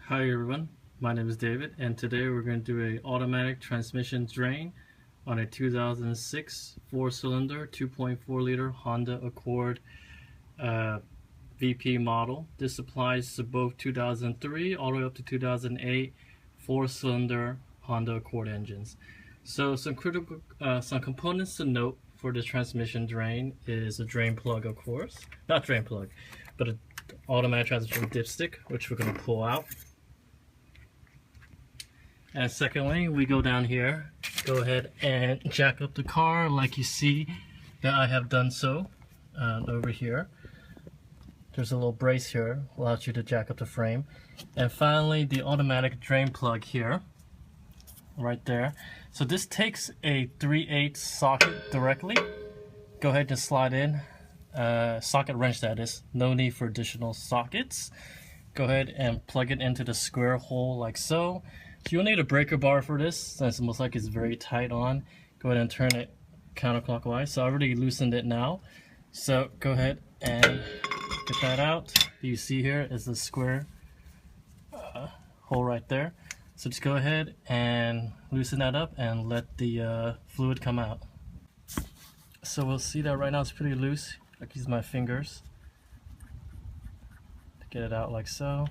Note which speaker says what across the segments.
Speaker 1: Hi everyone, my name is David, and today we're going to do an automatic transmission drain on a 2006 4-cylinder 2.4 liter Honda Accord VP model. This applies to both 2003 all the way up to 2008 4-cylinder Honda Accord engines. So some components to note for the transmission drain is a drain plug, of course, not drain plug, but an automatic transmission dipstick, which we're going to pull out. And secondly, we go down here, go ahead and jack up the car like you see that I have done so over here. There's a little brace here, allows you to jack up the frame. And finally, the automatic drain plug here, right there. So this takes a 3/8 socket directly. Go ahead and slide in, socket wrench that is, no need for additional sockets. Go ahead and plug it into the square hole like so. You'll need a breaker bar for this, since it looks like it's very tight on. Go ahead and turn it counterclockwise. So I already loosened it now. So go ahead and get that out. You see here is the square hole right there. So just go ahead and loosen that up and let the fluid come out. So we'll see that right now it's pretty loose. I can use my fingers to get it out like so.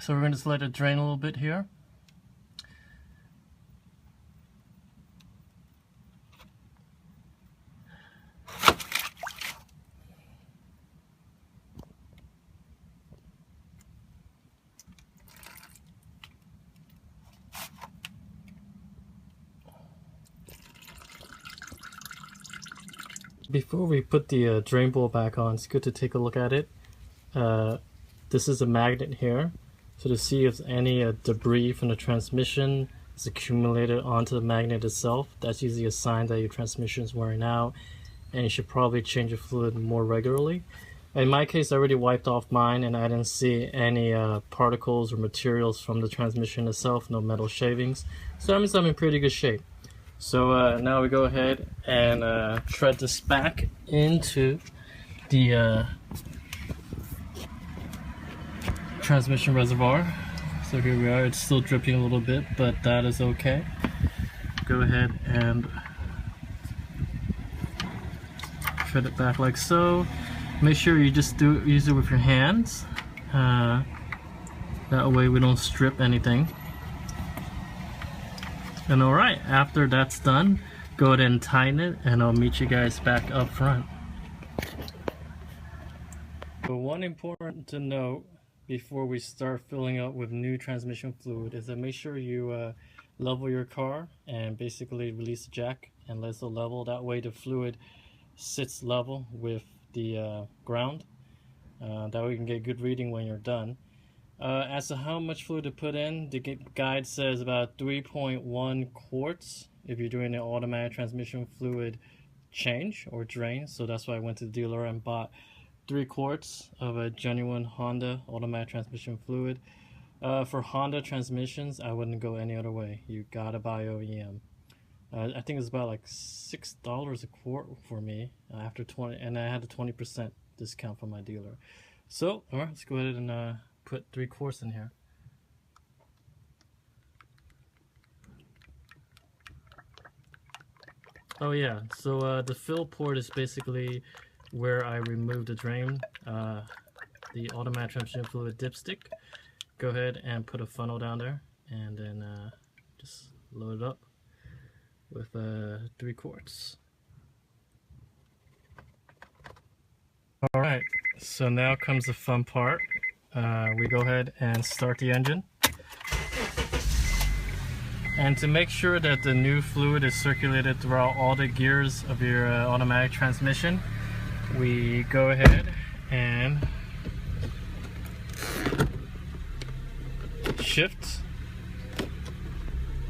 Speaker 1: So we're going to just let it drain a little bit here. Before we put the drain bowl back on, it's good to take a look at it. This is a magnet here. So to see if any debris from the transmission is accumulated onto the magnet itself, that's usually a sign that your transmission is wearing out and you should probably change the fluid more regularly. In my case, I already wiped off mine and I didn't see any particles or materials from the transmission itself, no metal shavings. So that means I'm in pretty good shape. So now we go ahead and tread this back into the transmission reservoir. So here we are, it's still dripping a little bit, but that is okay. Go ahead and tread it back like so. Make sure you just use it with your hands. That way we don't strip anything. And alright, after that's done, go ahead and tighten it and I'll meet you guys back up front. But one important to note before we start filling up with new transmission fluid is that make sure you level your car and basically release the jack and let it level. That way the fluid sits level with the ground. That way you can get a good reading when you're done. As to how much fluid to put in, the guide says about 3.1 quarts if you're doing an automatic transmission fluid change or drain. So that's why I went to the dealer and bought 3 quarts of a genuine Honda automatic transmission fluid. For Honda transmissions, I wouldn't go any other way. You gotta buy OEM. I think it's about like $6 a quart for me after 20, and I had a 20% discount from my dealer. So, all right, let's go ahead and put 3 quarts in here. Oh yeah, so the fill port is basically where I remove the drain, the automatic transmission fluid dipstick. Go ahead and put a funnel down there and then just load it up with 3 quarts. Alright, so now comes the fun part. we go ahead and start the engine. And to make sure that the new fluid is circulated throughout all the gears of your automatic transmission, we go ahead and shift,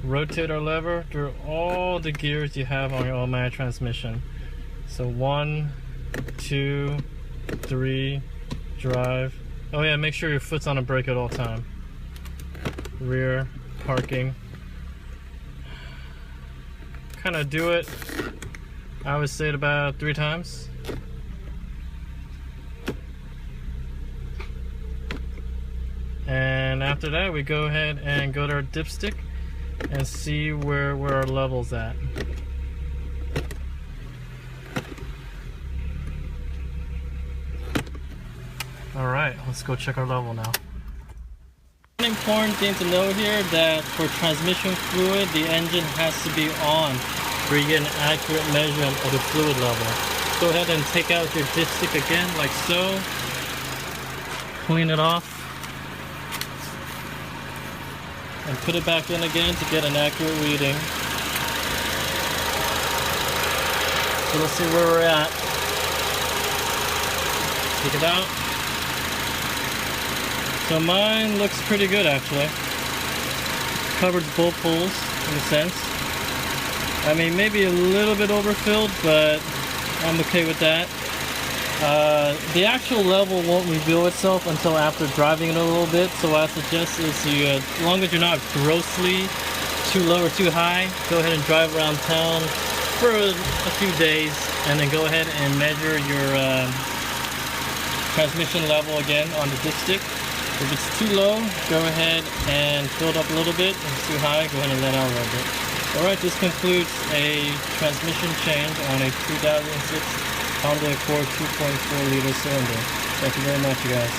Speaker 1: rotate our lever through all the gears you have on your automatic transmission. So 1, 2, 3, drive. Oh yeah, make sure your foot's on the brake at all time. Rear, parking. Kind of do it, I would say it about 3 times. And after that, we go ahead and go to our dipstick and see where our level's at. Alright, let's go check our level now. One important thing to know here, that for transmission fluid, the engine has to be on for you get an accurate measurement of the fluid level. Go ahead and take out your dipstick again, like so. Clean it off. And put it back in again to get an accurate reading. So let's see where we're at. Take it out. So mine looks pretty good actually. Covers both holes in a sense. I mean, maybe a little bit overfilled, but I'm okay with that. The actual level won't reveal itself until after driving it a little bit, so what I suggest is you, as long as you're not grossly too low or too high, go ahead and drive around town for a few days and then go ahead and measure your transmission level again on the dipstick. If it's too low, go ahead and fill it up a little bit. If it's too high, go ahead and let out a little bit. Alright, this concludes a transmission change on a 2006 Honda Accord 2.4 liter cylinder. Thank you very much, you guys.